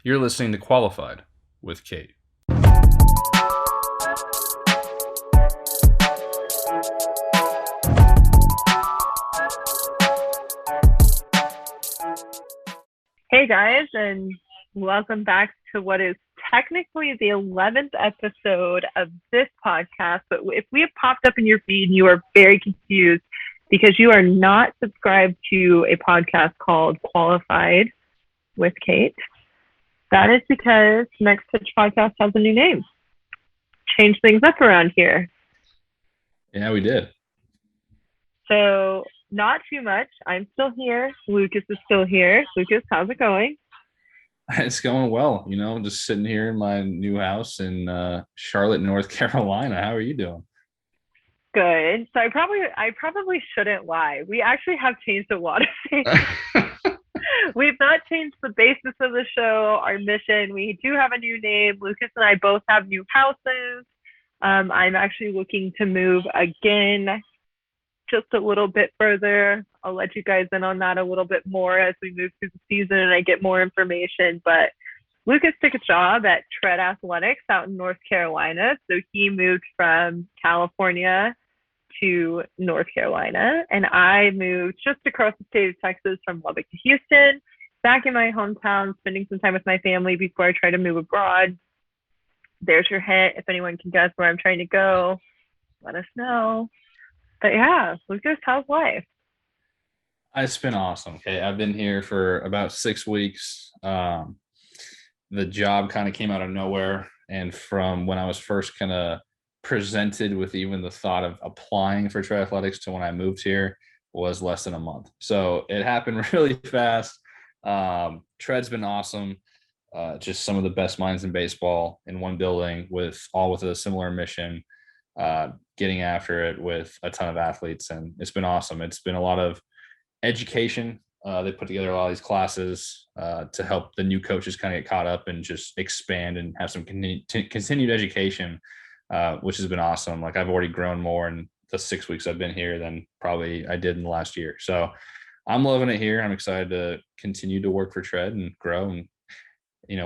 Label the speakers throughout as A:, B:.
A: You're listening to Qualified with Kate.
B: Hey guys, and welcome back to what is technically the 11th episode of this podcast. But if we have popped up in your feed and you are very confused because you are not subscribed to a podcast called Qualified with Kate, that is because Next Pitch Podcast has a new name. Change things up around here.
A: Yeah, we did.
B: So, not too much. I'm still here. Lucas is still here. Lucas, how's it going?
A: It's going well, just sitting here in my new house in Charlotte, North Carolina. How are you doing?
B: Good. So I probably shouldn't lie. We actually have changed a lot of things. We've not changed the basis of the show, our mission. We do have a new name. Lucas and I both have new houses. I'm actually looking to move again, just a little bit further. I'll let you guys in on that a little bit more as we move through the season and I get more information. But Lucas took a job at Tread Athletics out in North Carolina. So he moved from California to North Carolina. And I moved just across the state of Texas from Lubbock to Houston, back in my hometown, spending some time with my family before I try to move abroad. There's your hint. If anyone can guess where I'm trying to go, let us know. But yeah, Lucas, how's life?
A: It's been awesome. Okay, I've been here for about 6 weeks. The job kind of came out of nowhere, and from when I was first kind of presented with even the thought of applying for Tread Athletics to when I moved here was less than a month. So it happened really fast. Tread's been awesome. Just some of the best minds in baseball in one building with a similar mission. Getting after it with a ton of athletes, and it's been awesome. It's been a lot of education. They put together a lot of these classes to help the new coaches kind of get caught up and just expand and have some continued education, which has been awesome. Like, I've already grown more in the 6 weeks I've been here than probably I did in the last year. So I'm loving it here. I'm excited to continue to work for Tread and grow and,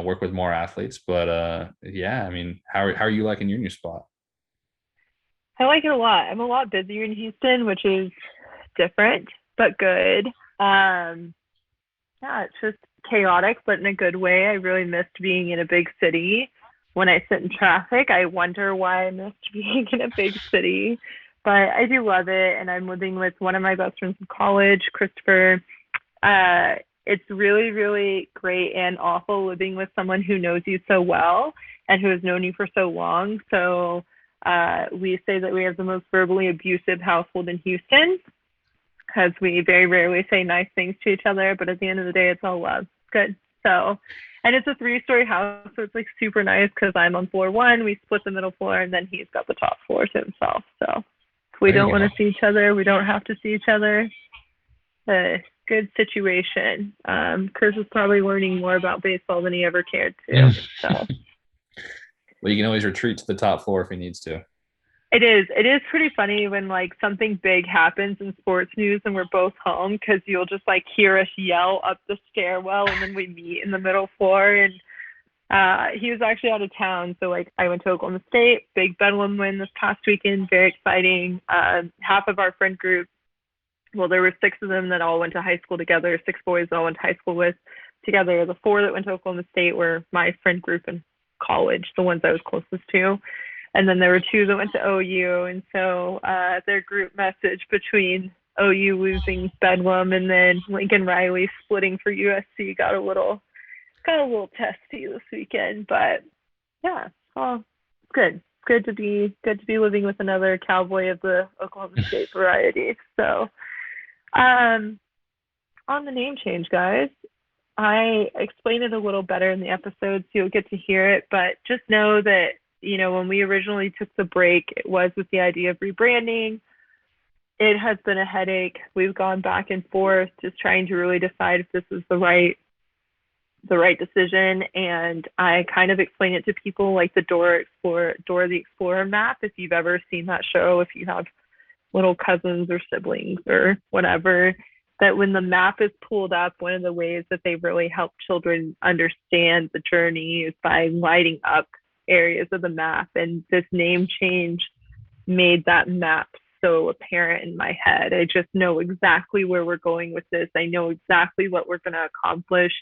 A: work with more athletes. But yeah, I mean, how are you liking your new spot?
B: I like it a lot. I'm a lot busier in Houston, which is different, but good. Yeah, it's just chaotic, but in a good way. I really missed being in a big city. When I sit in traffic, I wonder why I missed being in a big city. But I do love it, and I'm living with one of my best friends from college, Christopher. It's really, really great and awful living with someone who knows you so well and who has known you for so long. So we say that we have the most verbally abusive household in Houston because we very rarely say nice things to each other, but at the end of the day, it's all love. It's good. So, and it's a 3-story house, so it's like super nice because I'm on floor 1, we split the middle floor, and then he's got the top floor to himself. So if we don't want to see each other, we don't have to see each other. Good situation. Chris is probably learning more about baseball than he ever cared to. So.
A: Well, you can always retreat to the top floor if he needs to.
B: It is pretty funny when like something big happens in sports news and we're both home because you'll just like hear us yell up the stairwell and then we meet in the middle floor. And he was actually out of town, so like I went to Oklahoma State, big Bedlam win this past weekend, very exciting. Half of our friend group, well, there were 6 of them that all went to high school together, 6 boys that all went to high school with together. The 4 that went to Oklahoma State were my friend group in college, the ones I was closest to. And then there were 2 that went to OU. And so their group message between OU losing Bedlam and then Lincoln Riley splitting for USC got a little testy this weekend. But yeah, good. Good to be living with another cowboy of the Oklahoma State variety. So on the name change, guys, I explained it a little better in the episode, so you'll get to hear it. But just know that, when we originally took the break, it was with the idea of rebranding. It has been a headache. We've gone back and forth just trying to really decide if this is the right decision. And I kind of explain it to people like the Dora the Explorer map. If you've ever seen that show, if you have little cousins or siblings or whatever, that when the map is pulled up, one of the ways that they really help children understand the journey is by lighting up areas of the map. And this name change made that map so apparent in my head. I just know exactly where we're going with this. I know exactly what we're going to accomplish.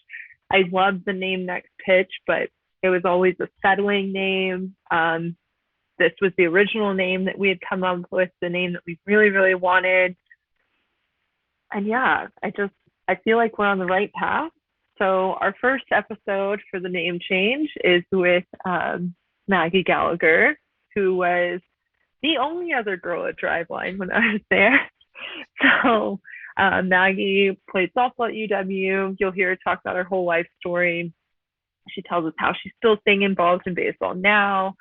B: I love the name Next Pitch, but it was always a settling name. This was the original name that we had come up with, the name that we really, really wanted. And yeah, I feel like we're on the right path. So our first episode for the name change is with Maggie Gallagher, who was the only other girl at Driveline when I was there. So Maggie played softball at UW. You'll hear her talk about her whole life story. She tells us how she's still staying involved in baseball now.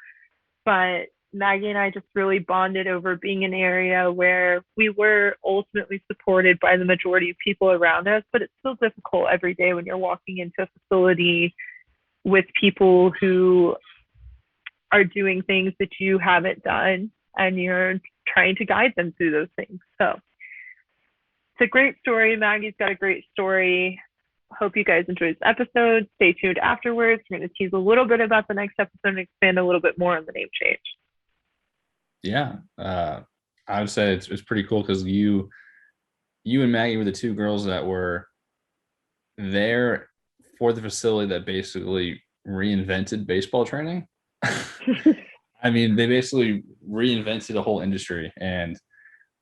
B: But Maggie and I just really bonded over being an area where we were ultimately supported by the majority of people around us, but it's still difficult every day when you're walking into a facility with people who are doing things that you haven't done and you're trying to guide them through those things. So it's a great story. Maggie's got a great story. Hope you guys enjoy this episode. Stay tuned afterwards. We're going to tease a little bit about the next episode and expand a little bit more on the name change.
A: Yeah, I would say it's pretty cool because you and Maggie were the two girls that were there for the facility that basically reinvented baseball training. I mean, they basically reinvented the whole industry, and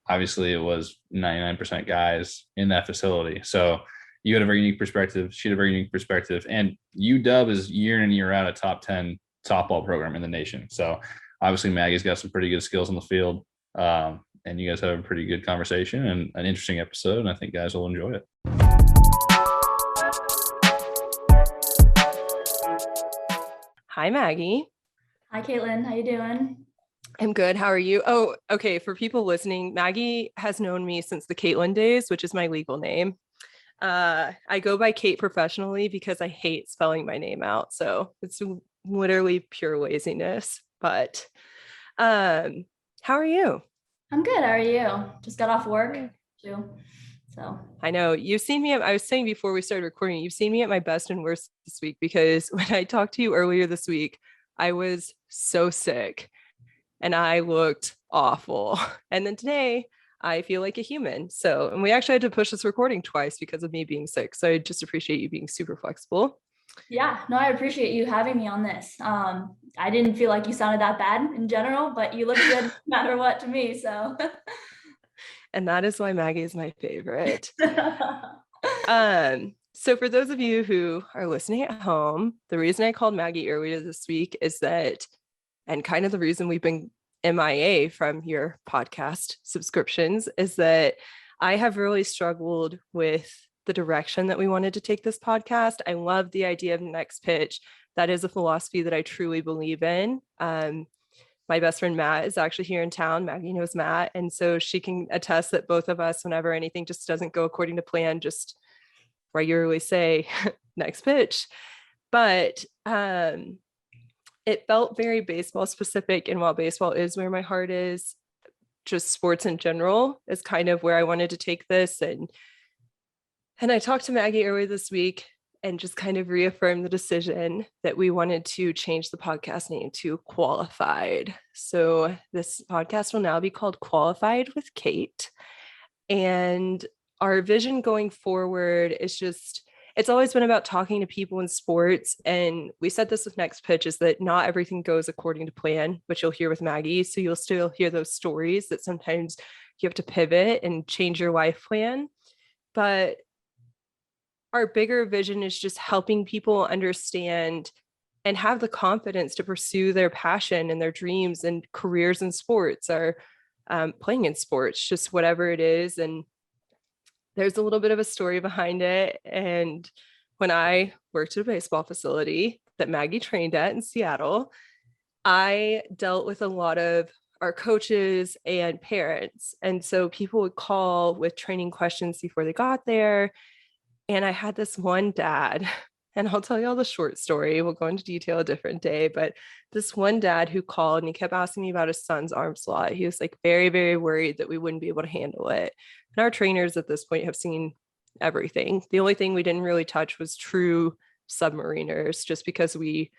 A: obviously it was 99% guys in that facility. So you had a very unique perspective. She had a very unique perspective, and UW is year in and year out a top 10 softball program in the nation. So obviously Maggie's got some pretty good skills on the field, and you guys have a pretty good conversation and an interesting episode, and I think guys will enjoy it.
C: Hi, Maggie.
D: Hi, Caitlin. How you doing?
C: I'm good. How are you? Oh, okay. For people listening, Maggie has known me since the Caitlin days, which is my legal name. I go by Kate professionally because I hate spelling my name out. So it's literally pure laziness. But how are you?
D: I'm good. How are you? Just got off work too. So
C: I know you've seen me. I was saying before we started recording, you've seen me at my best and worst this week because when I talked to you earlier this week, I was so sick and I looked awful. And then today I feel like a human. So, and we actually had to push this recording twice because of me being sick. So I just appreciate you being super flexible.
D: yeah, no, I appreciate you having me on this. I didn't feel like you sounded that bad in general, but you look good no matter what to me. So,
C: and that is why Maggie is my favorite. So for those of you who are listening at home, the reason I called Maggie earlier this week is that, and kind of the reason we've been MIA from your podcast subscriptions, is that I have really struggled with the direction that we wanted to take this podcast. I love the idea of Next Pitch. That is a philosophy that I truly believe in. My best friend Matt is actually here in town. Maggie knows Matt. And so she can attest that both of us, whenever anything just doesn't go according to plan, just regularly say next pitch. But it felt very baseball specific. And while baseball is where my heart is, just sports in general is kind of where I wanted to take this. And I talked to Maggie earlier this week and just kind of reaffirmed the decision that we wanted to change the podcast name to Qualified. So this podcast will now be called Qualified with Kate. And our vision going forward is just, it's always been about talking to people in sports. And we said this with Next Pitch is that not everything goes according to plan, which you'll hear with Maggie. So you'll still hear those stories that sometimes you have to pivot and change your life plan. But our bigger vision is just helping people understand and have the confidence to pursue their passion and their dreams and careers in sports or playing in sports, just whatever it is. And there's a little bit of a story behind it. And when I worked at a baseball facility that Maggie trained at in Seattle, I dealt with a lot of our coaches and parents. And so people would call with training questions before they got there. And I had this one dad, and I'll tell you all the short story. We'll go into detail a different day, but this one dad who called and he kept asking me about his son's arm slot. He was like very, very worried that we wouldn't be able to handle it. And our trainers at this point have seen everything. The only thing we didn't really touch was true submariners, just because we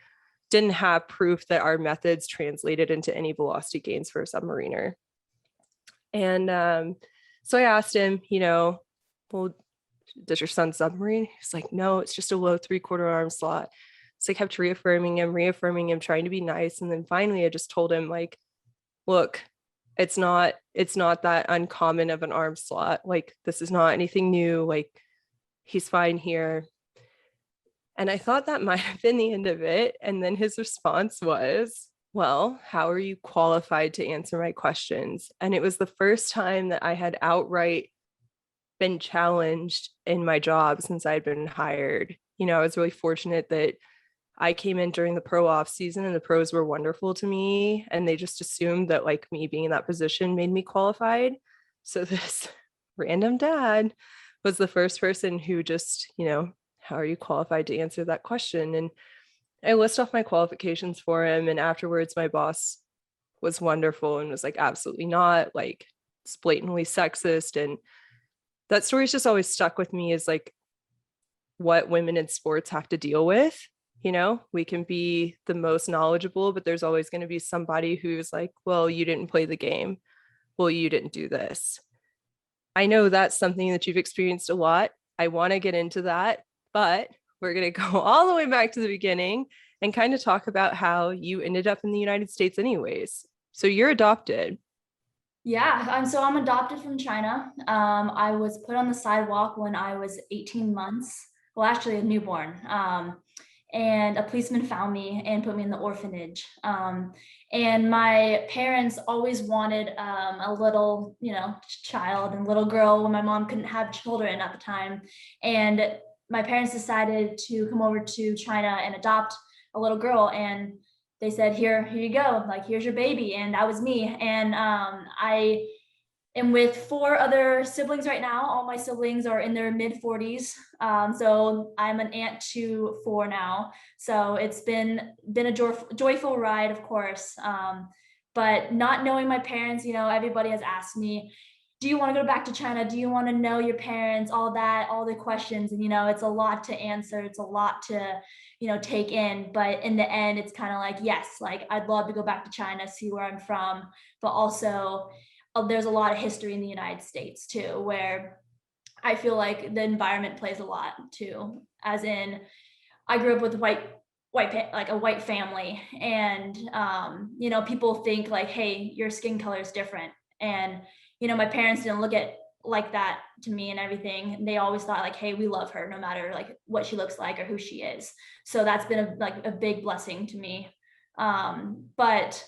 C: didn't have proof that our methods translated into any velocity gains for a submariner. And so I asked him, well, does your son submarine? He's like, no, it's just a low 3/4 arm slot. So I kept reaffirming him, trying to be nice. And then finally I just told him, like, look, it's not that uncommon of an arm slot. Like, this is not anything new. Like, he's fine here. And I thought that might have been the end of it. And then his response was, well, how are you qualified to answer my questions? And it was the first time that I had outright been challenged in my job since I'd been hired. I was really fortunate that I came in during the pro off season, and the pros were wonderful to me. And they just assumed that, like, me being in that position made me qualified. So this random dad was the first person who just, how are you qualified to answer that question? And I list off my qualifications for him. And afterwards, my boss was wonderful and was like, absolutely not. Like, it's blatantly sexist. And that story's just always stuck with me, is like what women in sports have to deal with. We can be the most knowledgeable, but there's always going to be somebody who's like, well, you didn't play the game. Well, you didn't do this. I know that's something that you've experienced a lot. I want to get into that, but we're going to go all the way back to the beginning and kind of talk about how you ended up in the United States anyways. So you're adopted.
D: Yeah, so I'm adopted from China. I was put on the sidewalk when I was 18 months. Well, actually a newborn. And a policeman found me and put me in the orphanage. And my parents always wanted a little, child and little girl, when my mom couldn't have children at the time. And my parents decided to come over to China and adopt a little girl. And they said, here you go, like, here's your baby. And that was me. And I am with 4 other siblings right now. All my siblings are in their mid 40s. So I'm an aunt to 4 now. So it's been a joyful ride, of course. But not knowing my parents, everybody has asked me, do you want to go back to China? Do you want to know your parents? All that, all the questions. And, it's a lot to answer. It's a lot to, take in. But in the end, it's kind of like, yes, like, I'd love to go back to China, see where I'm from, but also there's a lot of history in the United States too, where I feel like the environment plays a lot too. As in, I grew up with a white family, and people think like, hey, your skin color is different, and my parents didn't look at like that to me and everything. They always thought like, hey, we love her no matter like what she looks like or who she is. So that's been a big blessing to me. But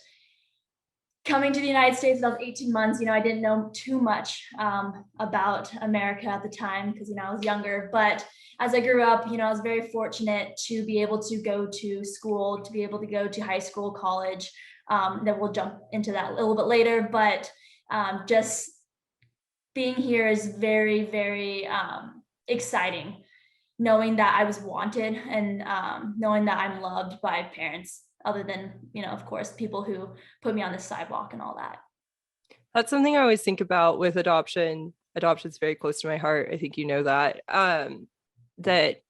D: coming to the United States when I was 18 months, I didn't know too much about America at the time because, I was younger. But as I grew up, I was very fortunate to be able to go to school, to be able to go to high school, college. Then we'll jump into that a little bit later. But just being here is very, very exciting, knowing that I was wanted and knowing that I'm loved by parents, other than, of course, people who put me on the sidewalk and all that.
C: That's something I always think about with adoption. Adoption is very close to my heart. I think you know that, that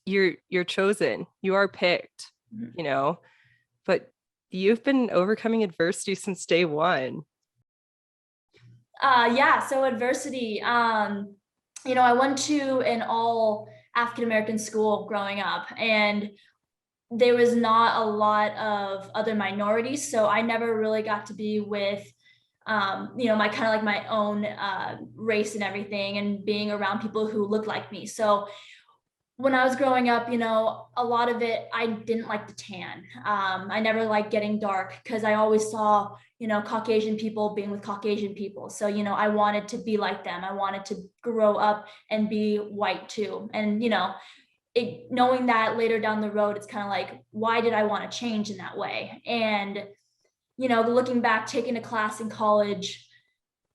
C: you're chosen, you are picked, but you've been overcoming adversity since day one.
D: Yeah, so adversity, I went to an all African-American school growing up, and there was not a lot of other minorities. So I never really got to be with, my kind of like my own race and everything, and being around people who look like me. So when I was growing up, a lot of it, I didn't like the tan. I never liked getting dark because I always saw, Caucasian people being with Caucasian people. So, I wanted to be like them. I wanted to grow up and be white too. And, knowing that later down the road, it's kind of like, why did I want to change in that way? And, looking back, taking a class in college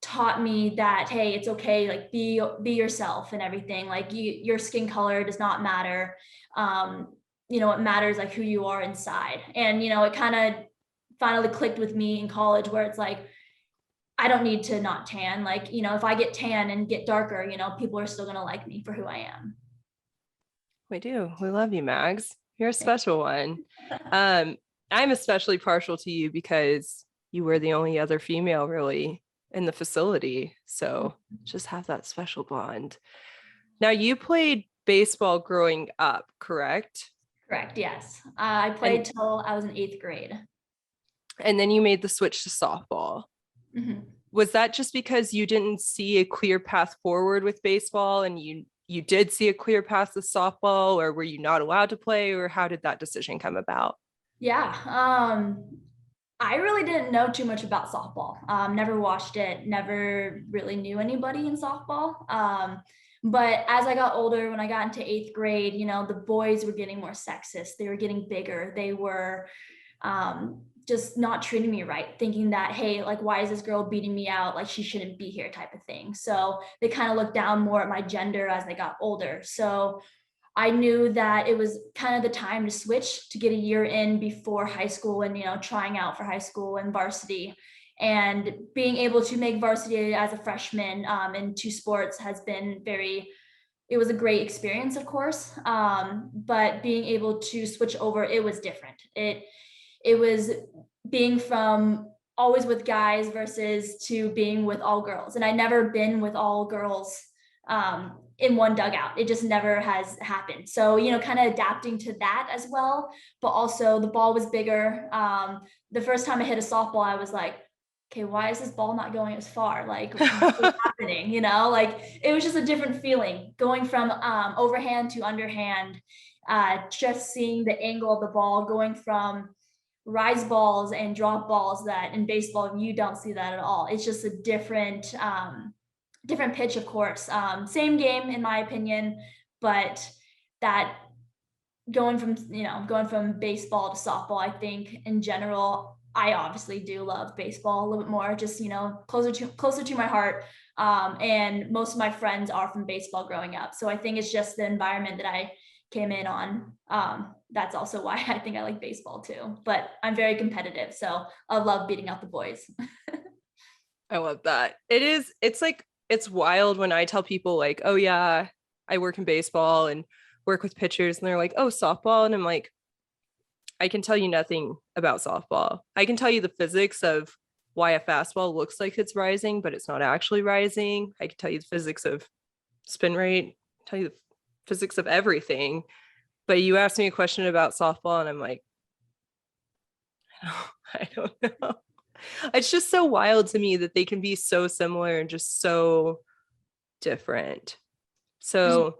D: taught me that, hey, it's okay, like be yourself and everything. Like your skin color does not matter. It matters like who you are inside. And, it kind of finally clicked with me in college, where it's like, I don't need to not tan. Like, if I get tan and get darker, people are still going to like me for who I am.
C: We do. We love you, Mags. You're a special one. I'm especially partial to you because you were the only other female really in the facility. So just have that special bond. Now, you played baseball growing up, correct?
D: Correct. Yes. I played till I was in 8th grade.
C: And then you made the switch to softball.
D: Mm-hmm.
C: Was that just because you didn't see a clear path forward with baseball and you did see a clear path with softball, or were you not allowed to play, or how did that decision come about?
D: Yeah. I really didn't know too much about softball. Never watched it, never really knew anybody in softball. But as I got older, when I got into 8th grade, the boys were getting more sexist. They were getting bigger. They were just not treating me right, thinking that, hey, like, why is this girl beating me out? Like, she shouldn't be here type of thing. So they kind of looked down more at my gender as they got older. So I knew that it was kind of the time to switch, to get a year in before high school and, trying out for high school and varsity. And being able to make varsity as a freshman in 2 sports has been it was a great experience, of course. But being able to switch over, it was different. It was being from always with guys versus to being with all girls. And I never been with all girls in one dugout. It just never has happened. So, kind of adapting to that as well. But also the ball was bigger. The first time I hit a softball, I was like, okay, why is this ball not going as far? Like, what's happening? Like, it was just a different feeling going from overhand to underhand, just seeing the angle of the ball, going from rise balls and drop balls that in baseball you don't see that at all. It's just a different pitch, of course. Same game in my opinion, but that going from baseball to softball, I think in general, I obviously do love baseball a little bit more, just closer to my heart. And most of my friends are from baseball growing up, so I think it's just the environment that I came in on. That's also why I think I like baseball too, but I'm very competitive, so I love beating out the boys.
C: I love that. It's wild when I tell people like, oh yeah, I work in baseball and work with pitchers, and they're like, oh, softball. And I'm like, I can tell you nothing about softball. I can tell you the physics of why a fastball looks like it's rising, but it's not actually rising. I can tell you the physics of spin rate, tell you the physics of everything. But you asked me a question about softball and I'm like, I don't know. It's just so wild to me that they can be so similar and just so different. So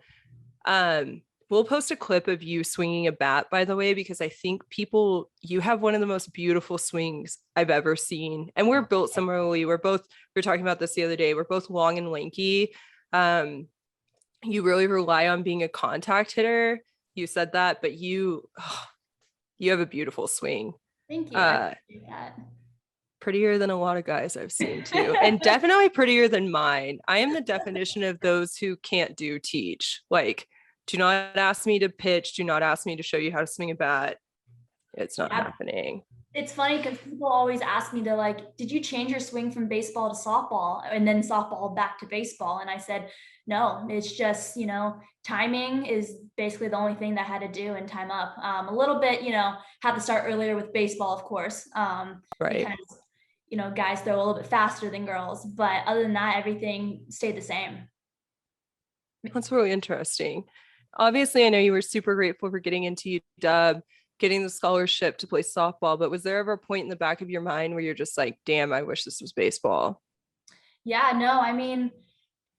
C: we'll post a clip of you swinging a bat, by the way, because I think you have one of the most beautiful swings I've ever seen. And we're built similarly. We were talking about this the other day. We're both long and lanky. You really rely on being a contact hitter. You said that, but you have a beautiful swing.
D: Thank you. I appreciate that.
C: Prettier than a lot of guys I've seen too. And definitely prettier than mine. I am the definition of those who can't do teach. Like, do not ask me to pitch. Do not ask me to show you how to swing a bat. It's not happening.
D: It's funny because people always ask me, they're like, did you change your swing from baseball to softball and then softball back to baseball? And I said, no, it's just, timing is basically the only thing that I had to do and time up. A little bit, had to start earlier with baseball, of course.
C: Right.
D: Because, guys throw a little bit faster than girls, but other than that, everything stayed the same.
C: That's really interesting. Obviously, I know you were super grateful for getting into UW, getting the scholarship to play softball, but was there ever a point in the back of your mind where you're just like, damn, I wish this was baseball?
D: Yeah, no, I mean,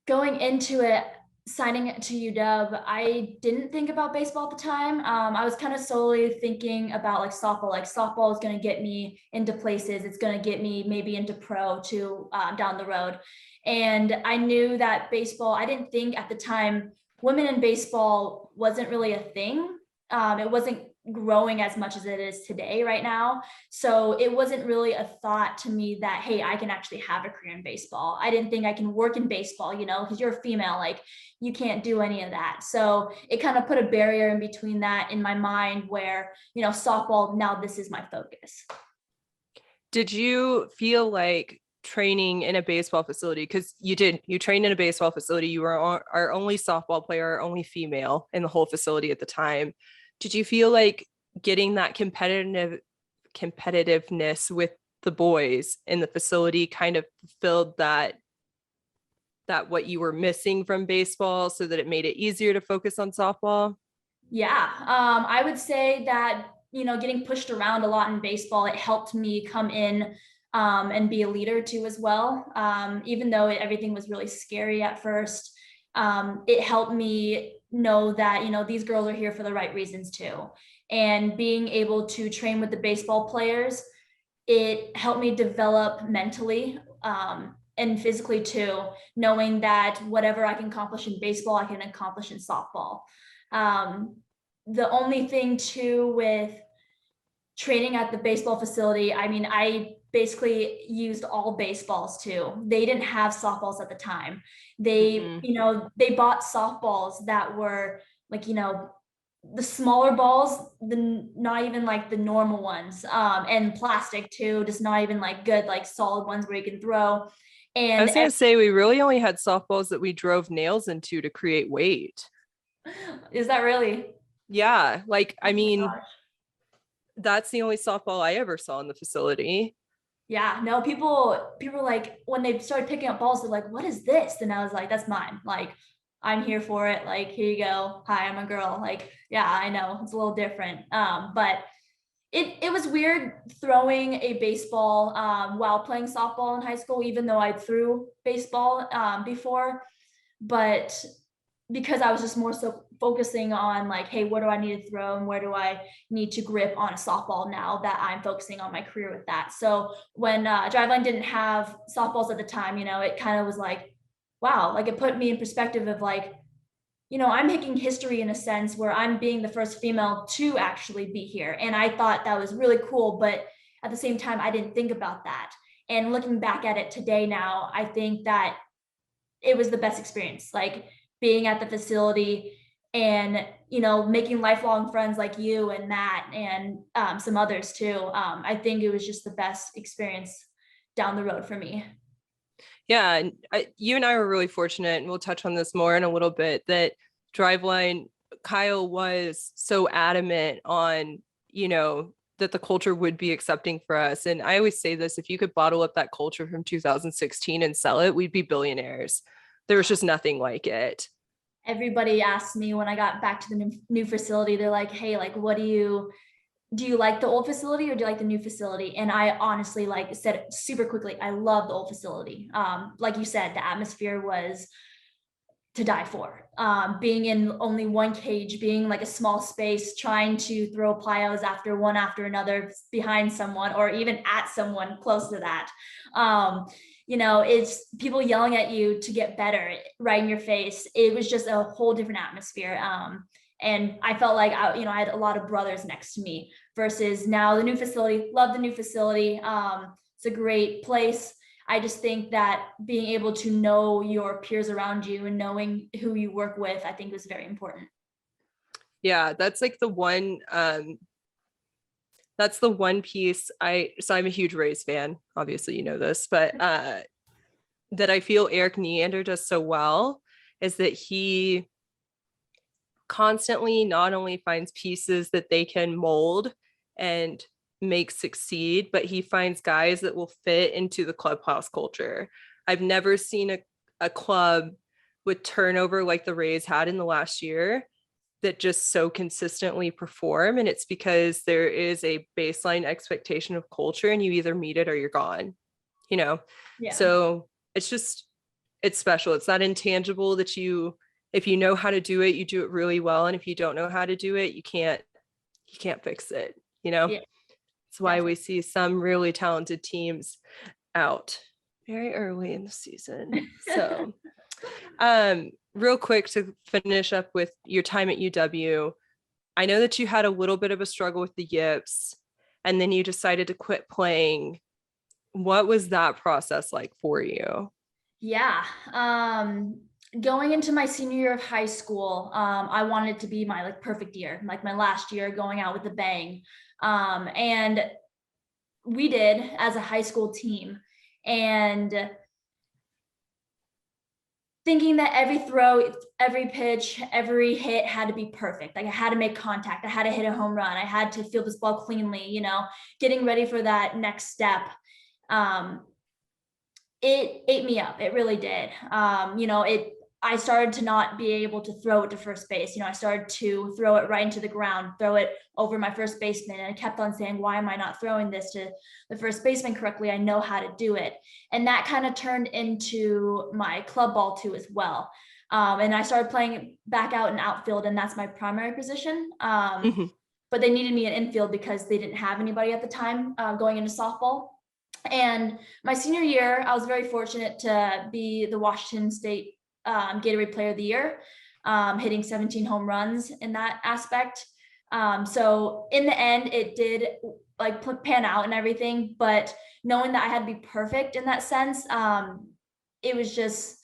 D: going into it, signing to UW, I didn't think about baseball at the time. I was kind of solely thinking about like softball is going to get me into places. It's going to get me maybe into pro too down the road. And I knew that baseball, I didn't think at the time, women in baseball wasn't really a thing. It wasn't growing as much as it is today right now. So it wasn't really a thought to me that, hey, I can actually have a career in baseball. I didn't think I can work in baseball, because you're a female, like you can't do any of that. So it kind of put a barrier in between that in my mind where, softball, now this is my focus.
C: Did you feel like training in a baseball facility, because you trained in a baseball facility, you were our only softball player, our only female in the whole facility at the time. Did you feel like getting that competitiveness with the boys in the facility kind of fulfilled that what you were missing from baseball, so that it made it easier to focus on softball?
D: Yeah, I would say that, getting pushed around a lot in baseball, it helped me come in and be a leader too as well. Even though everything was really scary at first, it helped me know that, these girls are here for the right reasons too. And being able to train with the baseball players, it helped me develop mentally and physically too, knowing that whatever I can accomplish in baseball, I can accomplish in softball. The only thing too with training at the baseball facility, I mean, I basically used all baseballs too. They didn't have softballs at the time. They, they bought softballs that were like, the smaller balls, not even like the normal ones, and plastic too, just not even like good, like solid ones where you can throw. And
C: I was gonna say, we really only had softballs that we drove nails into to create weight.
D: Is that really?
C: Yeah, like, I mean,
D: gosh.
C: That's the only softball I ever saw in the facility.
D: Yeah, no, people like, when they started picking up balls, they're like, what is this? And I was like, that's mine. Like, I'm here for it. Like, here you go. Hi, I'm a girl. Like, yeah, I know it's a little different. But it was weird throwing a baseball while playing softball in high school, even though I threw baseball before. But because I was just more so focusing on like, hey, what do I need to throw and where do I need to grip on a softball now that I'm focusing on my career with that. So when Driveline didn't have softballs at the time, it kind of was like, wow, like it put me in perspective of like, I'm making history in a sense where I'm being the first female to actually be here. And I thought that was really cool, but at the same time, I didn't think about that. And looking back at it today now, I think that it was the best experience. Like, being at the facility and, making lifelong friends like you and Matt and some others too. I think it was just the best experience down the road for me.
C: Yeah. And you and I were really fortunate, and we'll touch on this more in a little bit, that Driveline, Kyle was so adamant on, that the culture would be accepting for us. And I always say this, if you could bottle up that culture from 2016 and sell it, we'd be billionaires. There was just nothing like it.
D: Everybody asked me when I got back to the new facility, they're like, hey, like, do you like the old facility or do you like the new facility? And I honestly said it super quickly, I love the old facility. Like you said, the atmosphere was to die for. Being in only one cage, being like a small space, trying to throw plyos one after another behind someone or even at someone close to that. It's people yelling at you to get better right in your face. It was just a whole different atmosphere. And I felt like I had a lot of brothers next to me versus now the new facility. Love the new facility. It's a great place. I just think that being able to know your peers around you and knowing who you work with, I think was very important. Yeah,
C: that's like the one piece so I'm a huge Rays fan, obviously, this, but that I feel Eric Neander does so well is that he constantly not only finds pieces that they can mold and make succeed, but he finds guys that will fit into the clubhouse culture. I've never seen a club with turnover like the Rays had in the last year that just so consistently perform. And it's because there is a baseline expectation of culture and you either meet it or you're gone, Yeah. So it's special. It's that intangible that if you know how to do it, you do it really well. And if you don't know how to do it, you can't fix it, Yeah. That's why we see some really talented teams out very early in the season. So, real quick to finish up with your time at UW, I know that you had a little bit of a struggle with the yips and then you decided to quit playing. What was that process like for you?
D: Yeah. Going into my senior year of high school, I wanted it to be my perfect year, like my last year going out with a bang. And we did as a high school team. and thinking that every throw, every pitch, every hit had to be perfect. Like I had to make contact. I had to hit a home run. I had to field this ball cleanly, getting ready for that next step. It ate me up. It really did. I started to not be able to throw it to first base. I started to throw it right into the ground, throw it over my first baseman. And I kept on saying, why am I not throwing this to the first baseman correctly? I know how to do it. And that kind of turned into my club ball too, as well. And I started playing back out in outfield, and that's my primary position. But they needed me in infield because they didn't have anybody at the time going into softball. And my senior year, I was very fortunate to be the Washington State Gatorade Player of the Year, hitting 17 home runs in that aspect. So in the end, it did pan out and everything, but knowing that I had to be perfect in that sense, it was just,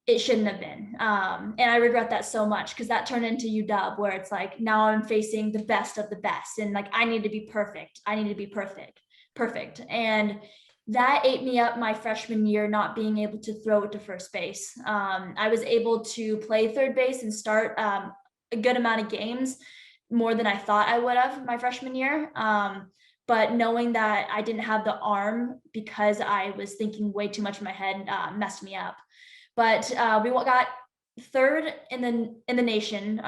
D: it shouldn't have been. And I regret that so much, because that turned into UW, where it's like, now I'm facing the best of the best. And I need to be perfect. I need to be perfect. And that ate me up my freshman year, not being able to throw it to first base. I was able to play third base and start a good amount of games, more than I thought I would have my freshman year. But knowing that I didn't have the arm because I was thinking way too much in my head messed me up. But we got third in the nation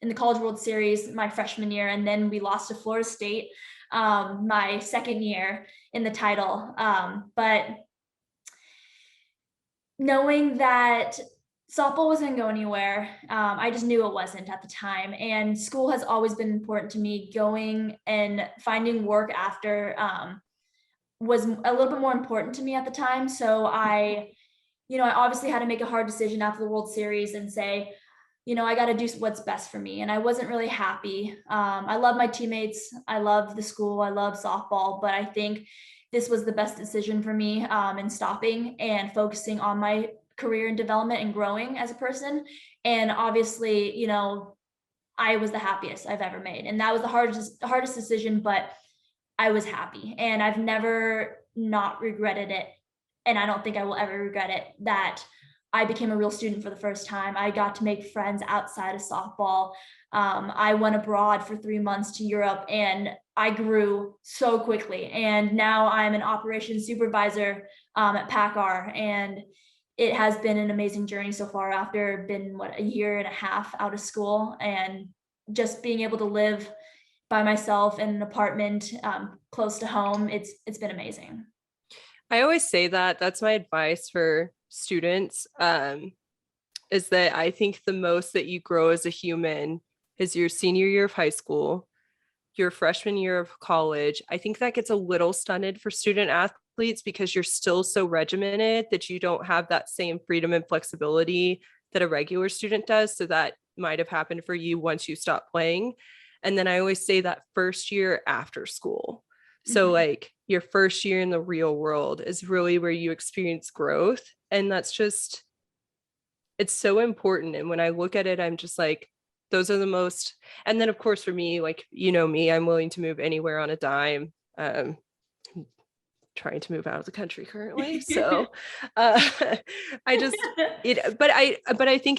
D: in the College World Series my freshman year, and then we lost to Florida State my second year in the title. But knowing that softball wasn't going to go anywhere, I just knew it wasn't at the time. And school has always been important to me. Going and finding work after was a little bit more important to me at the time. So I obviously had to make a hard decision after the World Series and say, I got to do what's best for me. And I wasn't really happy. I love my teammates. I love the school. I love softball, but I think this was the best decision for me in stopping and focusing on my career and development and growing as a person. And obviously, I was the happiest I've ever made. And that was the hardest decision, but I was happy, and I've never not regretted it. And I don't think I will ever regret it, that I became a real student for the first time. I got to make friends outside of softball. I went abroad for 3 months to Europe, and I grew so quickly. And now I'm an operations supervisor at PACCAR, and it has been an amazing journey so far after been a year and a half out of school, and just being able to live by myself in an apartment close to home. It's been amazing.
C: I always say that's my advice for students, is that I think the most that you grow as a human is your senior year of high school, your freshman year of college. I think that gets a little stunted for student athletes because you're still so regimented that you don't have that same freedom and flexibility that a regular student does. So that might have happened for you once you stop playing. And then I always say that first year after school. So your first year in the real world is really where you experience growth. And that's just, it's so important. And when I look at it, I'm just like, those are the most, and then of course for me, me, I'm willing to move anywhere on a dime. Trying to move out of the country currently. So I think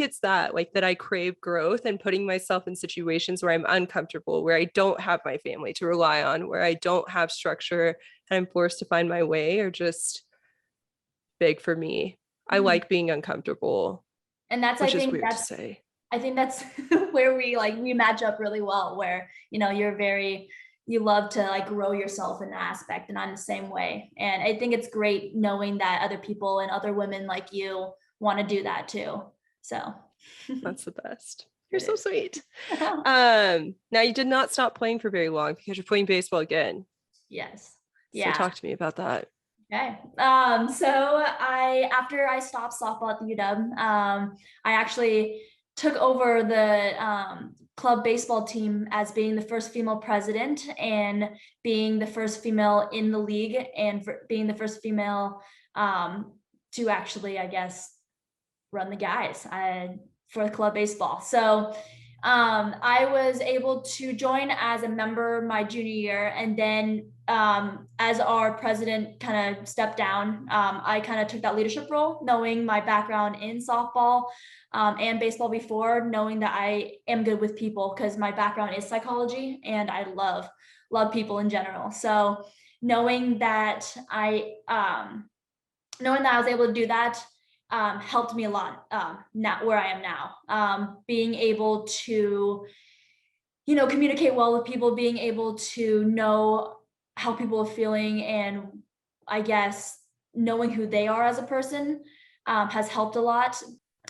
C: it's that that I crave growth and putting myself in situations where I'm uncomfortable, where I don't have my family to rely on, where I don't have structure and I'm forced to find my way, are just big for me. I like being uncomfortable.
D: And that's,
C: which is weird to say.
D: I think that's where we match up really well, where, you love to grow yourself in that aspect. And I'm the same way. And I think it's great knowing that other people and other women like you want to do that too. So
C: that's the best. You're so sweet. Now you did not stop playing for very long because you're playing baseball again.
D: Yes.
C: Yeah. So talk to me about that.
D: Okay. So after I stopped softball at the UW, I actually took over the club baseball team as being the first female president and being the first female in the league and being the first female to actually, I guess, run the guys for club baseball. So I was able to join as a member my junior year, and then as our president kind of stepped down, I kind of took that leadership role, knowing my background in softball and baseball before, knowing that I am good with people because my background is psychology and I love people in general. So knowing that I was able to do that helped me a lot now where I am now. Being able to, communicate well with people, being able to know how people are feeling, and I guess knowing who they are as a person has helped a lot.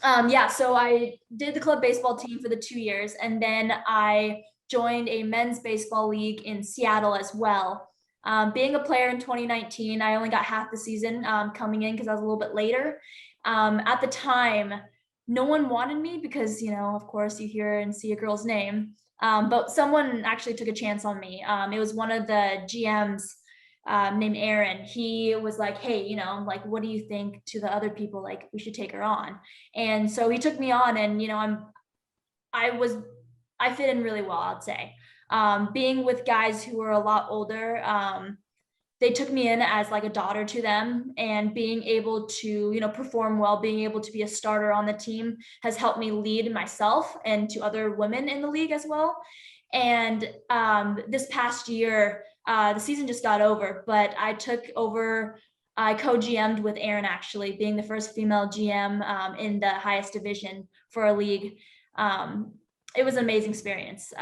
D: Yeah, so I did the club baseball team for the 2 years, and then I joined a men's baseball league in Seattle as well. Being a player in 2019, I only got half the season coming in because I was a little bit later. At the time, no one wanted me because, of course, you hear and see a girl's name. But someone actually took a chance on me. It was one of the GMs named Aaron. He was like, hey, like, what do you think to the other people? Like, we should take her on. And so he took me on, and, I fit in really well, I'd say. Being with guys who were a lot older, they took me in as like a daughter to them, and being able to, perform well, being able to be a starter on the team has helped me lead myself and to other women in the league as well. And this past year, the season just got over, but I took over. I co-GM'd with Aaron, actually, being the first female GM in the highest division for a league. It was an amazing experience.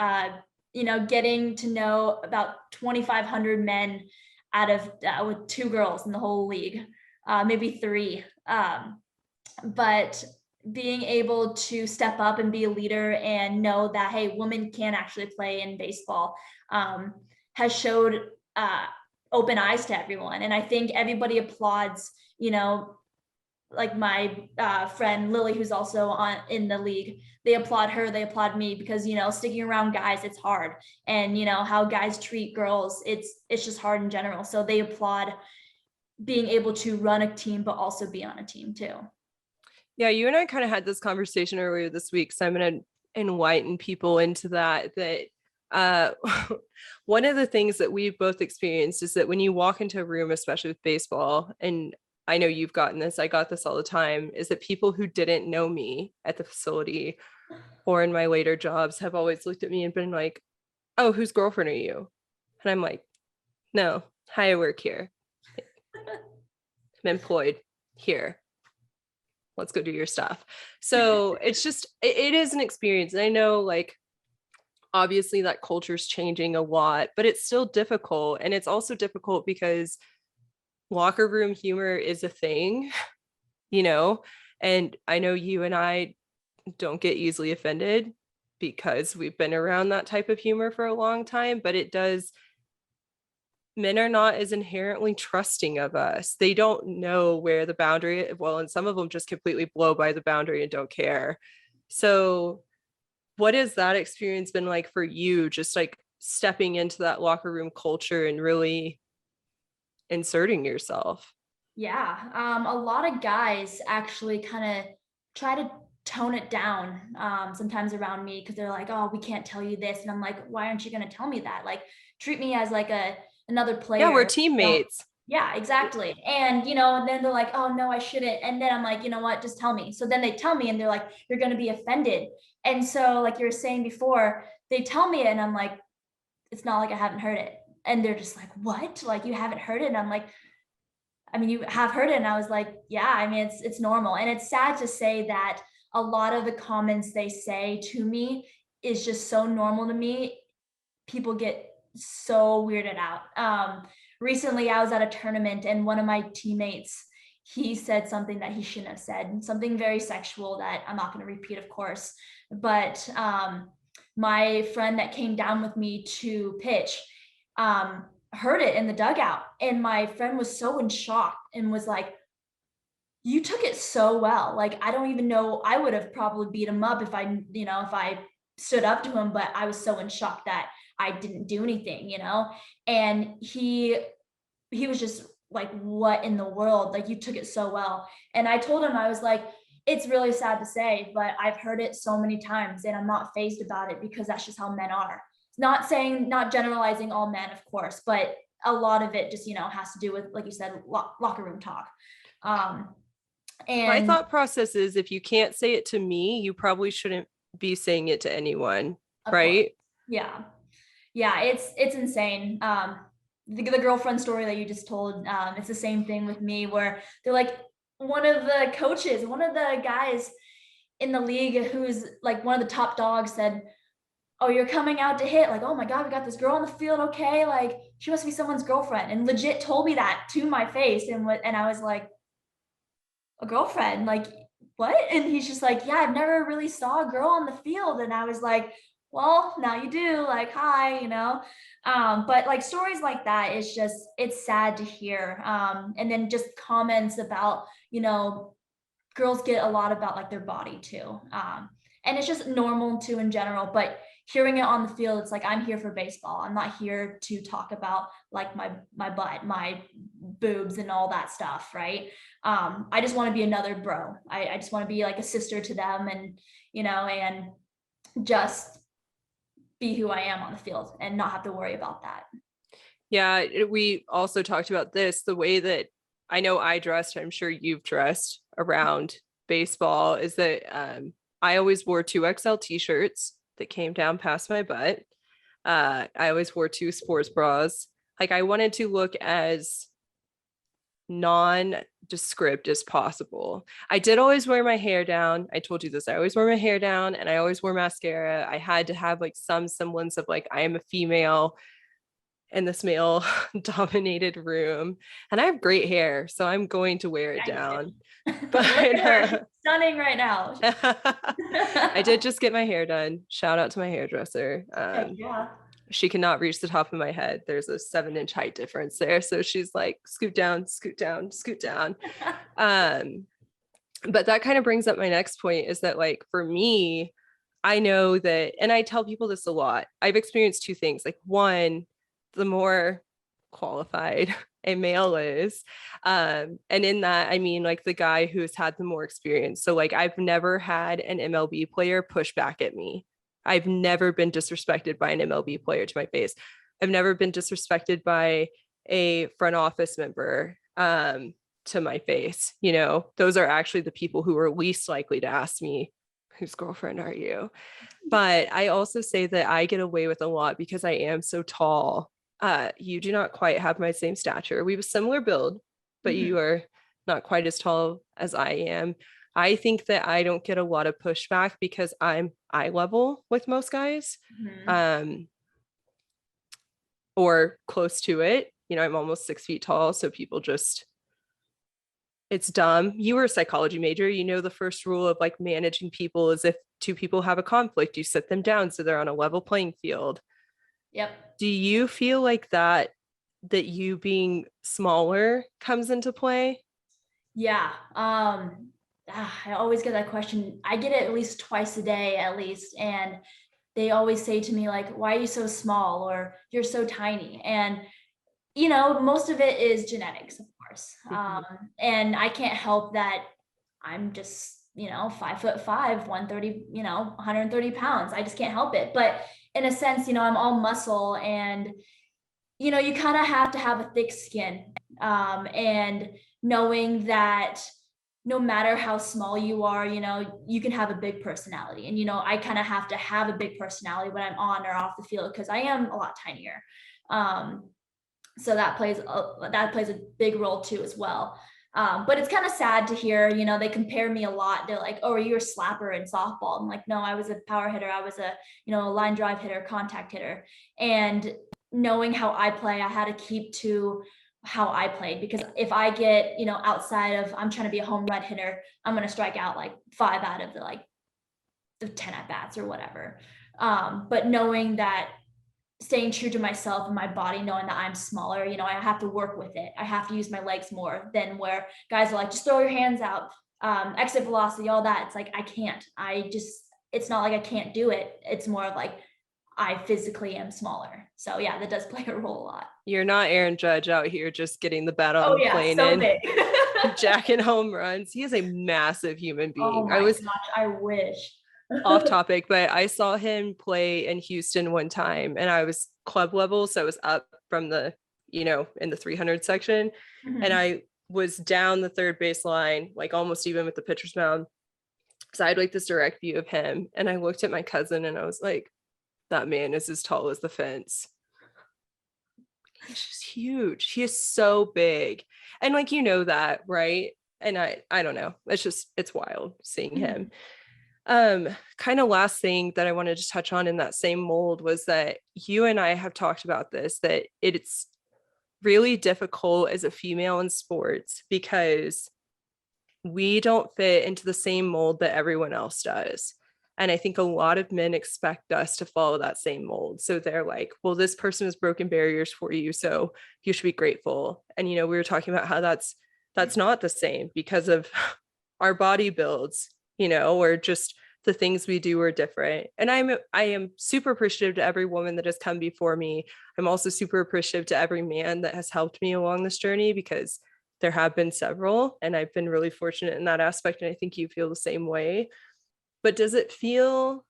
D: Getting to know about 2,500 men out of with 2 girls in the whole league, maybe 3. But being able to step up and be a leader and know that, hey, women can actually play in baseball has showed open eyes to everyone. And I think everybody applauds, like my friend Lily, who's also in the league. They applaud her, they applaud me, because sticking around guys, it's hard, and how guys treat girls, it's just hard in general. So they applaud being able to run a team but also be on a team too.
C: Yeah, you and I kind of had this conversation earlier this week, so I'm going to enlighten people into that one of the things that we've both experienced is that when you walk into a room, especially with baseball, and I know you've gotten this, I got this all the time, is that people who didn't know me at the facility or in my later jobs have always looked at me and been like, oh, whose girlfriend are you? And I'm like, no, hi, I work here. I'm employed here. Let's go do your stuff. So it's just, it is an experience. And I know, like, obviously that culture's changing a lot, but it's still difficult. And it's also difficult because locker room humor is a thing, and I know you and I don't get easily offended because we've been around that type of humor for a long time, but men are not as inherently trusting of us. They don't know where the boundary, and some of them just completely blow by the boundary and don't care. So what has that experience been like for you, just like stepping into that locker room culture and really inserting yourself?
D: Yeah, a lot of guys actually kind of try to tone it down sometimes around me, because they're like, oh, we can't tell you this. And I'm like, why aren't you going to tell me that? Like, treat me as like another player.
C: Yeah, we're teammates.
D: Yeah, exactly. And, and then they're like, oh, no, I shouldn't. And then I'm like, you know what, just tell me. So then they tell me, and they're like, you're going to be offended. And so, like you were saying before, they tell me it, and I'm like, it's not like I haven't heard it. And they're just like, what? Like, you haven't heard it? And I'm like, I mean, you have heard it. And I was like, yeah, I mean, it's normal. And it's sad to say that a lot of the comments they say to me is just so normal to me. People get so weirded out. Recently, I was at a tournament, and one of my teammates, he said something that he shouldn't have said, something very sexual that I'm not going to repeat, of course. But my friend that came down with me to pitch heard it in the dugout, and my friend was so in shock and was like, you took it so well. Like, I don't even know, I would have probably beat him up if I stood up to him, but I was so in shock that I didn't do anything, and he was just like, what in the world? Like, you took it so well. And I told him, I was like, it's really sad to say, but I've heard it so many times and I'm not fazed about it because that's just how men are. Not saying, not generalizing all men, of course, but a lot of it just, has to do with, like you said, locker room talk.
C: My
D: And
C: thought process is if you can't say it to me, you probably shouldn't be saying it to anyone, right?
D: course, yeah. Yeah, it's insane. The girlfriend story that you just told, it's the same thing with me where they're like, one of the coaches, one of the guys in the league who's like one of the top dogs said, "Oh, you're coming out to hit." Like, "Oh my God, we got this girl on the field. Okay. Like, she must be someone's girlfriend," and legit told me that to my face. And I was like, "A girlfriend? Like, what?" And he's just like, "Yeah, I've never really saw a girl on the field." And I was like, "Well, now you do, like, hi." But like stories like that is just, it's sad to hear. And then just comments about, girls get a lot about like their body too. And it's just normal too in general, but hearing it on the field, it's like, I'm here for baseball. I'm not here to talk about like my butt, my boobs and all that stuff. Right. I just want to be another bro. I just want to be like a sister to them, and, and just be who I am on the field and not have to worry about that.
C: Yeah, we also talked about this, the way that I know I dressed, I'm sure you've dressed around baseball, is that I always wore 2XL t-shirts that came down past my butt. I always wore 2 sports bras. Like, I wanted to look as nondescript as possible. I did always wear my hair down. I told you this. I always wore my hair down and I always wore mascara. I had to have like some semblance of like, I am a female in this male dominated room, and I have great hair, so I'm going to wear it down. But
D: stunning right now.
C: I did just get my hair done. Shout out to my hairdresser.
D: Yeah.
C: She cannot reach the top of my head. There's a 7-inch height difference there. So she's like, scoot down, scoot down, scoot down. But that kind of brings up my next point, is that like, for me, I know that, and I tell people this a lot, I've experienced 2 things. Like, one, the more qualified a male is, and in that I mean like the guy who's had the more experience. So like, I've never had an MLB player push back at me. I've never been disrespected by an MLB player to my face. I've never been disrespected by a front office member to my face. Those are actually the people who are least likely to ask me, whose girlfriend are you? But I also say that I get away with a lot because I am so tall. You do not quite have my same stature. We have a similar build, but you are not quite as tall as I am. I think that I don't get a lot of pushback because I'm eye level with most guys, or close to it. I'm almost 6 feet tall. So people just, it's dumb. You were a psychology major. The first rule of like managing people is if 2 people have a conflict, you sit them down so they're on a level playing field.
D: Yep.
C: Do you feel like that you being smaller comes into play?
D: Yeah. I always get that question. I get it at least twice a day, at least. And they always say to me, like, "Why are you so small?" or "You're so tiny." And, most of it is genetics, of course. And I can't help that I'm just, 5'5", 130, 130 pounds. I just can't help it. But in a sense, I'm all muscle, and, you kind of have to have a thick skin. And knowing that no matter how small you are, you can have a big personality. And, I kind of have to have a big personality when I'm on or off the field because I am a lot tinier. So that plays a big role too as well. But it's kind of sad to hear, they compare me a lot. They're like, "Oh, are you a slapper in softball?" I'm like, "No, I was a power hitter. I was a, line drive hitter, contact hitter." And knowing how I play, I had to keep to how I played, because if I get, outside of, I'm trying to be a home run hitter, I'm going to strike out like 5 out of the 10 at bats or whatever. But knowing that, staying true to myself and my body, knowing that I'm smaller, I have to work with it. I have to use my legs more than where guys are like, "Just throw your hands out, exit velocity, all that." It's like, I can't. It's not like I can't do it. It's more of like, I physically am smaller. So yeah, that does play a role a lot.
C: You're not Aaron Judge out here just getting the bat on the plane
D: so
C: in.
D: big.
C: jacking home runs. He is a massive human
D: Oh
C: being. I
D: my
C: was
D: gosh, I wish.
C: off topic, but I saw him play in Houston one time and I was club level. So I was up from the, in the 300 section. And
D: Mhm.
C: I was down the third base line, like almost even with the pitcher's mound. So I had like this direct view of him. And I looked at my cousin and I was like, that man is as tall as the fence. He's just huge. He is so big. And like, that, right? And I don't know. It's wild seeing him. Kind of last thing that I wanted to touch on in that same mold was that you and I have talked about this, that it's really difficult as a female in sports because we don't fit into the same mold that everyone else does. And I think a lot of men expect us to follow that same mold. So they're like, well, this person has broken barriers for you, so you should be grateful. And we were talking about how that's not the same because of our body builds, or just the things we do are different. And I am super appreciative to every woman that has come before me. I'm also super appreciative to every man that has helped me along this journey, because there have been several, and I've been really fortunate in that aspect. And I think you feel the same way. But does it feel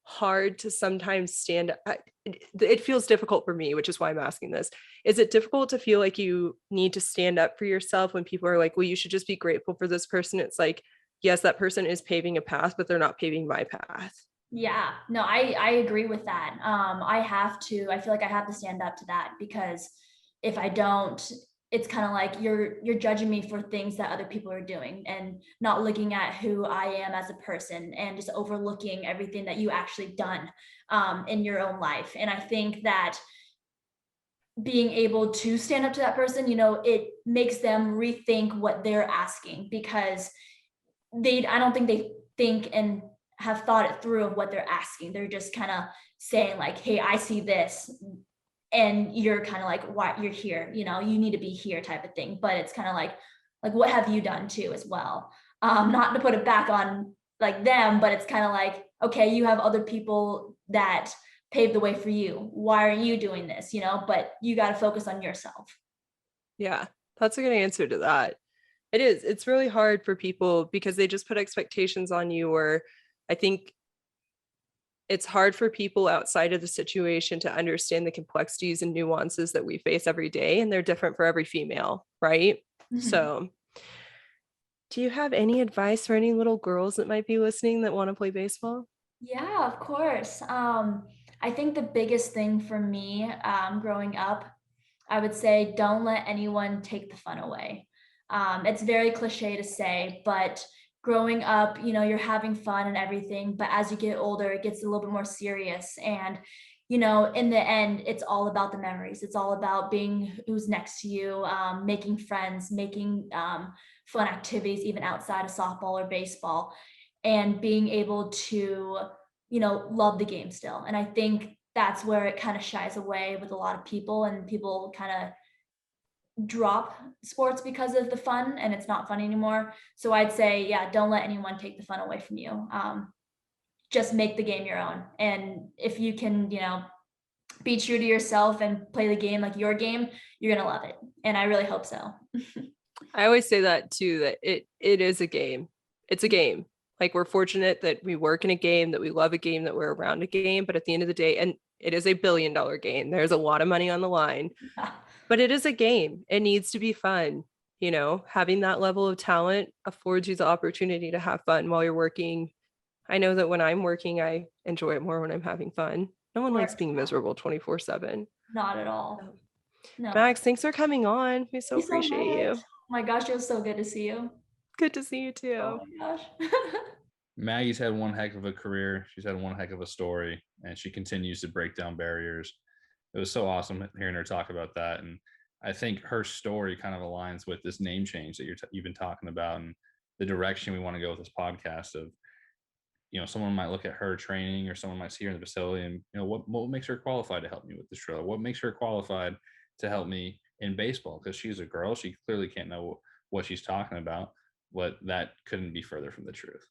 C: hard to sometimes stand up? It feels difficult for me, which is why I'm asking this. Is it difficult to feel like you need to stand up for yourself when people are like, well, you should just be grateful for this person? It's like, yes, that person is paving a path, but they're not paving my path.
D: Yeah, no, I agree with that. I feel like I have to stand up to that, because if I don't, it's kind of like you're judging me for things that other people are doing and not looking at who I am as a person, and just overlooking everything that you actually done in your own life. And I think that being able to stand up to that person, it makes them rethink what they're asking, because I don't think they think and have thought it through of what they're asking. They're just kind of saying like, hey, I see this. And you're kind of like, why you're here, you need to be here type of thing. But it's kind of like, what have you done too as well? Not to put it back on like them, but it's kind of like, okay, you have other people that paved the way for you. Why are you doing this? But you got to focus on yourself.
C: Yeah, that's a good answer to that. It is. It's really hard for people because they just put expectations on you, or I think it's hard for people outside of the situation to understand the complexities and nuances that we face every day, and they're different for every female, right?
D: Mhm.
C: So, do you have any advice for any little girls that might be listening that want to play baseball?
D: Yeah, of course. I think the biggest thing for me growing up, I would say don't let anyone take the fun away. It's very cliche to say, but growing up, you're having fun and everything, but as you get older, it gets a little bit more serious. And, in the end, it's all about the memories. It's all about being who's next to you, making friends, making fun activities, even outside of softball or baseball, and being able to, love the game still. And I think that's where it kind of shies away with a lot of people, and people kind of drop sports because of the fun, and it's not fun anymore. So I'd say, yeah, don't let anyone take the fun away from you. Just make the game your own. And if you can, be true to yourself and play the game like your game, you're going to love it. And I really hope so.
C: I always say that too, that it is a game. It's a game. Like, we're fortunate that we work in a game, that we love a game, that we're around a game, but at the end of the day, and it is $1 billion game. There's a lot of money on the line, but it is a game. It needs to be fun. Having that level of talent affords you the opportunity to have fun while you're working. I know that when I'm working, I enjoy it more when I'm having fun. No one likes being miserable 24/7.
D: Not at all. No.
C: Max, thanks for coming on. We so
D: Thank you so
C: appreciate you.
D: much. Oh my gosh, it was so good to see you.
C: Good to see you
D: Oh
C: too.
D: my gosh.
A: Maggie's had one heck of a career. She's had one heck of a story, and she continues to break down barriers. It was so awesome hearing her talk about that. And I think her story kind of aligns with this name change that you've been talking about, and the direction we want to go with this podcast of, someone might look at her training, or someone might see her in the facility and, what makes her qualified to help me with this drill? What makes her qualified to help me in baseball? Because she's a girl. She clearly can't know what she's talking about, but that couldn't be further from the truth.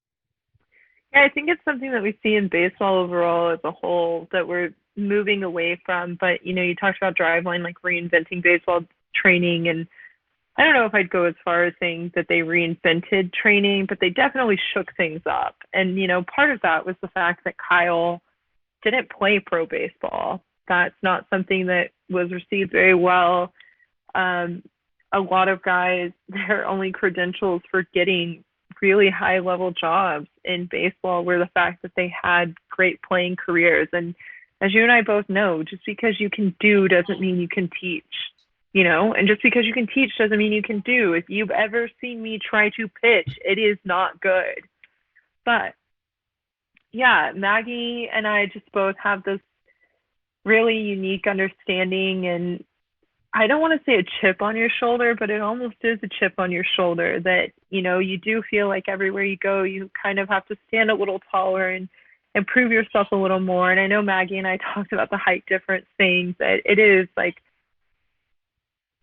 B: Yeah, I think it's something that we see in baseball overall as a whole that we're moving away from. But, you talked about Driveline, like reinventing baseball training. And I don't know if I'd go as far as saying that they reinvented training, but they definitely shook things up. And, part of that was the fact that Kyle didn't play pro baseball. That's not something that was received very well. A lot of guys, their only credentials for getting really high level jobs in baseball were the fact that they had great playing careers. And as you and I both know, just because you can do doesn't mean you can teach, and just because you can teach doesn't mean you can do. If you've ever seen me try to pitch, it is not good. But yeah, Maggie and I just both have this really unique understanding, and I don't want to say a chip on your shoulder, but it almost is a chip on your shoulder that, you do feel like everywhere you go, you kind of have to stand a little taller and prove yourself a little more. And I know Maggie and I talked about the height difference things, that it is like,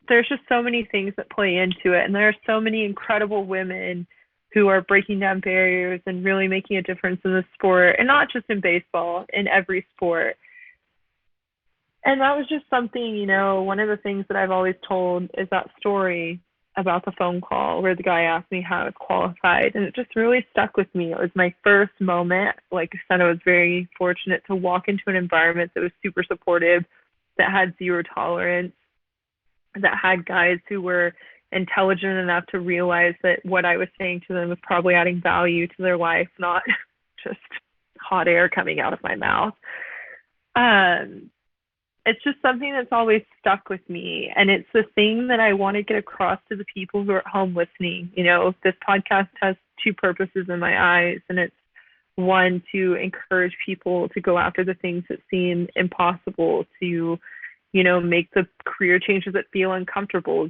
B: there's just so many things that play into it. And there are so many incredible women who are breaking down barriers and really making a difference in the sport, and not just in baseball, in every sport. And that was just something, one of the things that I've always told is that story about the phone call where the guy asked me how I was qualified. And it just really stuck with me. It was my first moment. Like I said, I was very fortunate to walk into an environment that was super supportive, that had zero tolerance, that had guys who were intelligent enough to realize that what I was saying to them was probably adding value to their life, not just hot air coming out of my mouth. It's just something that's always stuck with me. And it's the thing that I want to get across to the people who are at home listening. This podcast has two purposes in my eyes, and it's one, to encourage people to go after the things that seem impossible, to, make the career changes that feel uncomfortable.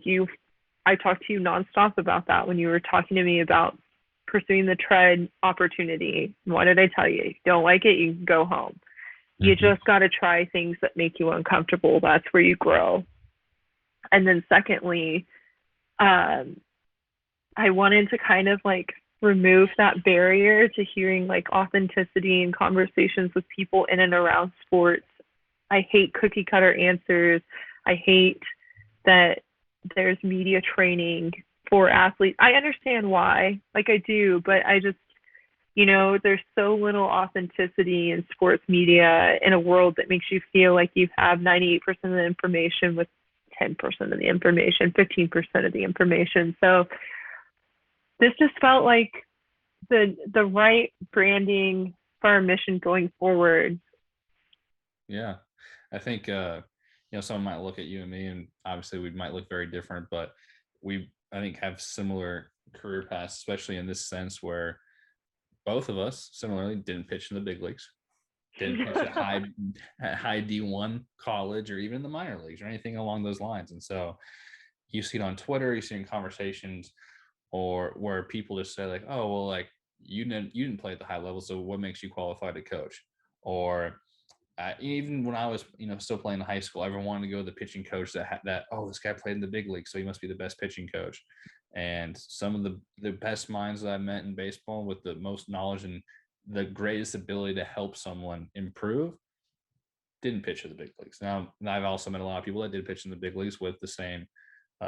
B: I talked to you nonstop about that when you were talking to me about pursuing the tread opportunity. What did I tell you? If you don't like it, you can go home. You just got to try things that make you uncomfortable. That's where you grow. And then secondly, I wanted to kind of like remove that barrier to hearing like authenticity and conversations with people in and around sports. I hate cookie cutter answers. I hate that there's media training for athletes. I understand why, like I do, but I just, there's so little authenticity in sports media in a world that makes you feel like you have 98% of the information with 10% of the information, 15% of the information. So this just felt like the right branding for our mission going forward.
A: Yeah. I think, someone might look at you and me, and obviously we might look very different, but I think, have similar career paths, especially in this sense where both of us similarly didn't pitch in the big leagues, didn't pitch at high D1 college or even the minor leagues or anything along those lines. And so you see it on Twitter, you see in conversations, or where people just say like, oh, well, like you didn't play at the high level, so what makes you qualified to coach? Or even when I was, still playing in high school, everyone wanted to go to the pitching coach that oh, this guy played in the big league, so he must be the best pitching coach. And some of the best minds that I met in baseball with the most knowledge and the greatest ability to help someone improve didn't pitch at the big leagues. Now, I've also met a lot of people that did pitch in the big leagues with the same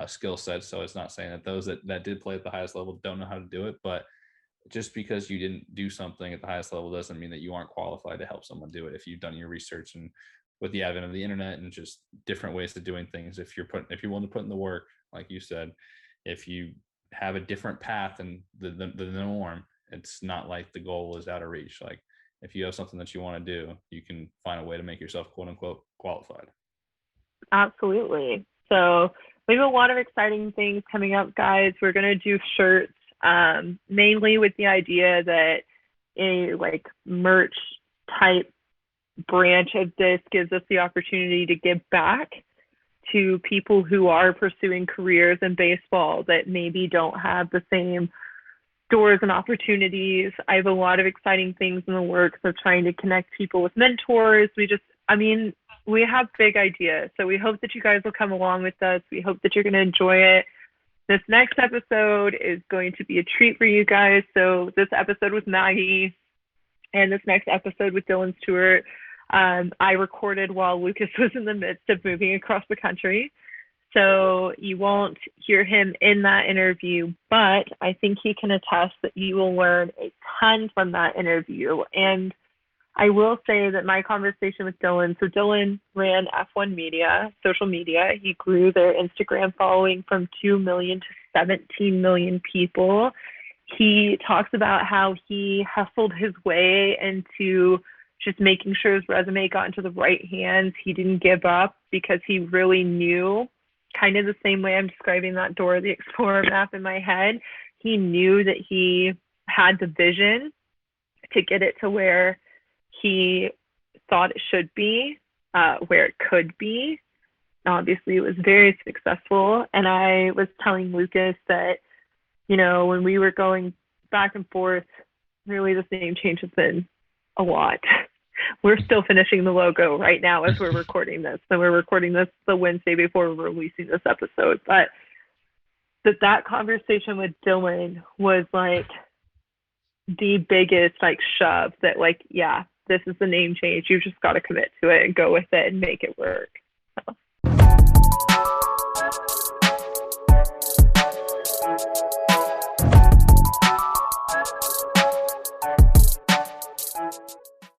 A: skill set. So it's not saying that those that did play at the highest level don't know how to do it, but just because you didn't do something at the highest level doesn't mean that you aren't qualified to help someone do it. If you've done your research, and with the advent of the internet and just different ways of doing things, if you're willing to put in the work, like you said, if you have a different path than the norm, it's not like the goal is out of reach. Like if you have something that you want to do, you can find a way to make yourself quote unquote qualified.
B: Absolutely. So we have a lot of exciting things coming up, guys. We're going to do shirts, mainly with the idea that a like merch type branch of this gives us the opportunity to give back to people who are pursuing careers in baseball that maybe don't have the same doors and opportunities. I have a lot of exciting things in the works of trying to connect people with mentors. We have big ideas. So we hope that you guys will come along with us. We hope that you're going to enjoy it. This next episode is going to be a treat for you guys. So this episode with Maggie and this next episode with Dylan Stewart, I recorded while Lucas was in the midst of moving across the country. So you won't hear him in that interview, but I think he can attest that you will learn a ton from that interview. And I will say that my conversation with Dylan, so Dylan ran F1 Media, social media. He grew their Instagram following from 2 million to 17 million people. He talks about how he hustled his way into just making sure his resume got into the right hands. He didn't give up because he really knew, kind of the same way I'm describing that Dora the Explorer map in my head. He knew that he had the vision to get it to where he thought it should be, where it could be. Obviously, it was very successful. And I was telling Lucas that, you know, when we were going back and forth, really the name change has been a lot. We're still finishing the logo right now as we're recording this. And we're recording this the Wednesday before we're releasing this episode. But that conversation with Dylan was like the biggest like shove that like, yeah, this is the name change. You just got to commit to it and go with it and make it work.